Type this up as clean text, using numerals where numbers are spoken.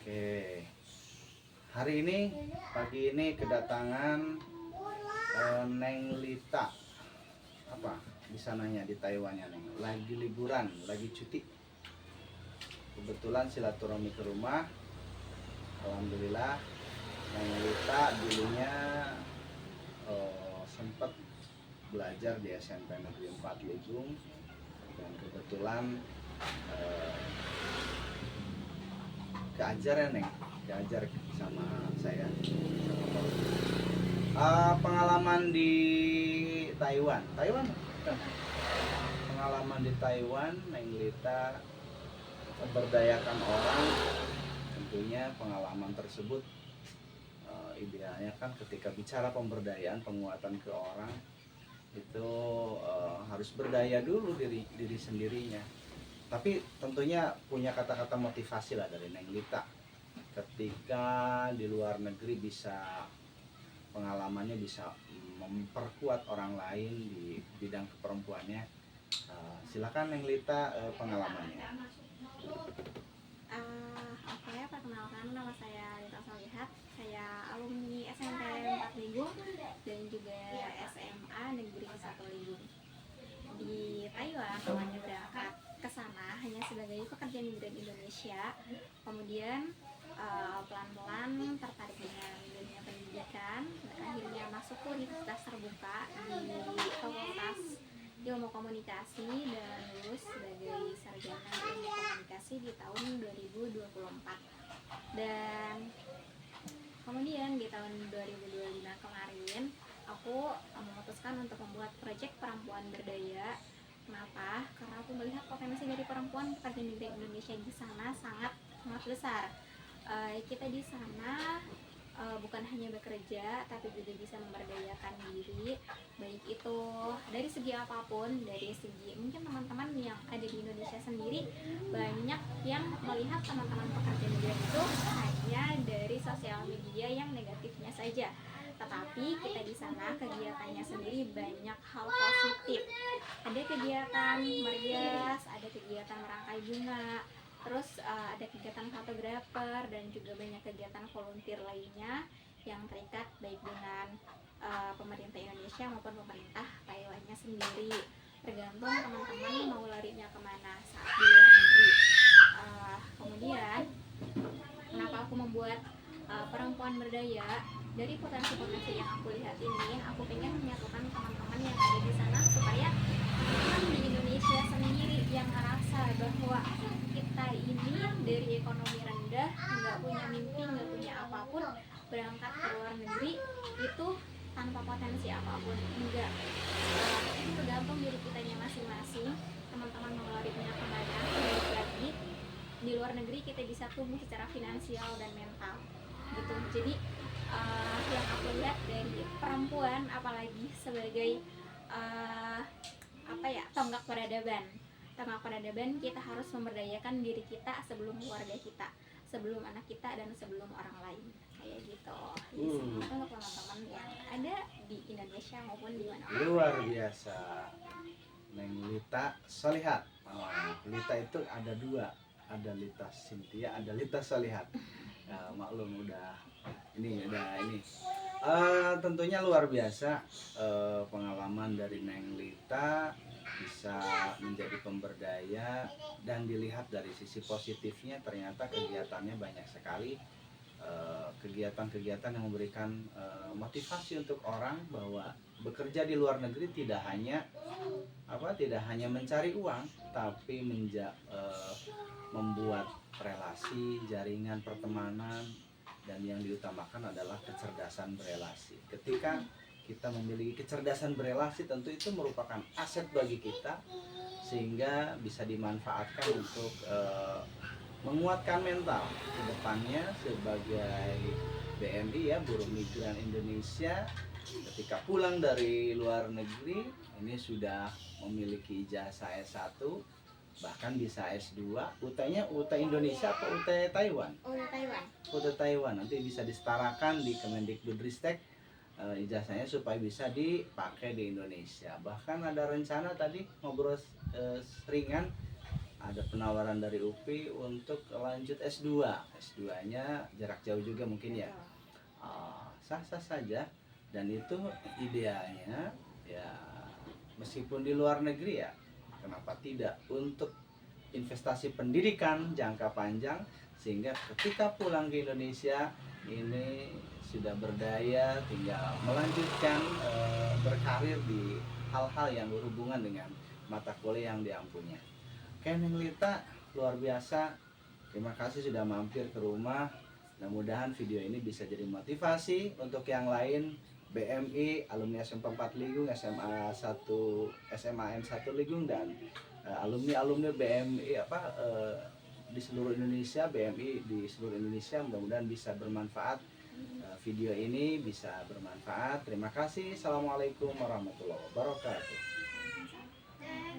Oke, hari ini pagi ini kedatangan Neng Lita. Apa di sananya di Taiwannya Neng? Lagi liburan, lagi cuti. Kebetulan silaturahmi ke rumah. Alhamdulillah Neng Lita dulunya sempat belajar di SMP Negeri 4 Ligung, dan kebetulan keajar ya Neng, keajar sama saya. Pengalaman di Taiwan, pengalaman di Taiwan, Neng Lita memberdayakan orang. Tentunya pengalaman tersebut idealnya kan ketika bicara pemberdayaan, penguatan ke orang itu harus berdaya dulu diri sendirinya. Tapi tentunya punya kata-kata motivasi lah dari Neng Lita. Ketika di luar negeri bisa pengalamannya bisa memperkuat orang lain di bidang keperempuannya. Silakan Neng Lita, pengalamannya. Oke, perkenalkan nama saya Lita Solihat. Saya alumni SMP 4 Ligung dan juga SMA Negeri 1 Ligung. Di Taiwan awalnya berangkat ke sana hanya sebagai pekerja migran Indonesia. Kemudian pelan-pelan tertarik dengan dunia pendidikan dan akhirnya masuk ke Universitas Terbuka di Fakultas Ilmu Komunikasi dan lulus sebagai sarjana ilmu komunikasi di tahun 2024. Dan kemudian di tahun 2025 kemarin aku memutuskan untuk membuat proyek perempuan berdaya. Kenapa? Karena aku melihat potensi dari perempuan pekerja migran Indonesia di sana sangat besar. Kita di sana bukan hanya bekerja, tapi juga bisa memberdayakan diri, baik itu dari segi apapun. Dari segi mungkin teman-teman yang ada di Indonesia sendiri banyak yang melihat teman-teman pekerja migran itu hanya dari sosial media yang negatifnya saja, tetapi kita di sana kegiatannya sendiri banyak hal positif. Ada kegiatan merias, ada kegiatan merangkai bunga, terus ada kegiatan fotografer, dan juga banyak kegiatan volunteer lainnya yang terikat baik dengan pemerintah Indonesia maupun pemerintah Taiwannya sendiri. Tergantung teman-teman mau larinya kemana saat di luar negeri. Kemudian kenapa aku membuat perempuan berdaya? Dari potensi-potensi yang aku lihat ini, aku ingin menyatukan teman-teman yang ada di sana supaya teman-teman di Indonesia sendiri yang merasa bahwa kita ini dari ekonomi rendah, nggak punya mimpi, nggak punya apapun, berangkat ke luar negeri itu tanpa potensi apapun. Enggak, itu tergantung diri kitanya masing-masing. Teman-teman mau larinya kemana, balik lagi di luar negeri kita bisa tumbuh secara finansial dan mental gitu. Jadi yang aku lihat dari perempuan, apalagi sebagai tonggak peradaban, kita harus memberdayakan diri kita sebelum keluarga kita, sebelum anak kita, dan sebelum orang lain, kayak gitu. Jadi semoga untuk teman-teman yang ada di Indonesia maupun di mana. Luar biasa, Neng Lita Solihat. Lita itu ada dua, ada Lita Cynthia, ada Lita Solihat. Maklum udah ini. Tentunya luar biasa pengalaman dari Neng Lita, bisa menjadi pemberdaya, dan dilihat dari sisi positifnya ternyata kegiatannya banyak sekali. Kegiatan-kegiatan yang memberikan motivasi untuk orang bahwa bekerja di luar negeri tidak hanya mencari uang, tapi membuat relasi, jaringan pertemanan, dan yang diutamakan adalah kecerdasan berelasi. Ketika kita memiliki kecerdasan berelasi, tentu itu merupakan aset bagi kita, sehingga bisa dimanfaatkan untuk menguatkan mental ke depannya sebagai BMI ya, buruh migran Indonesia. Ketika pulang dari luar negeri, ini sudah memiliki ijazah S1, bahkan bisa S2. UT-nya UT Indonesia atau UT Taiwan? UT Taiwan. Nanti bisa disetarakan di Kemendikbudristek ijazahnya supaya bisa dipakai di Indonesia. Bahkan ada rencana tadi ngobrol ringan, ada penawaran dari UPI untuk lanjut S2. S2-nya jarak jauh juga mungkin ya. Sah-sah saja, dan itu idealnya ya, meskipun di luar negeri ya kenapa tidak, untuk investasi pendidikan jangka panjang, sehingga ketika pulang ke Indonesia ini sudah berdaya, tinggal melanjutkan berkarir di hal-hal yang berhubungan dengan mata kuliah yang diampunya. Oke Neng Lita, luar biasa, terima kasih sudah mampir ke rumah. Mudah-mudahan video ini bisa jadi motivasi untuk yang lain, BMI, alumni SMP 4 Ligung, SMA 1, SMAN 1 Ligung, dan alumni BMI di seluruh Indonesia, BMI di seluruh Indonesia. Mudah-mudahan bisa bermanfaat, video ini bisa bermanfaat. Terima kasih. Assalamualaikum warahmatullahi wabarakatuh.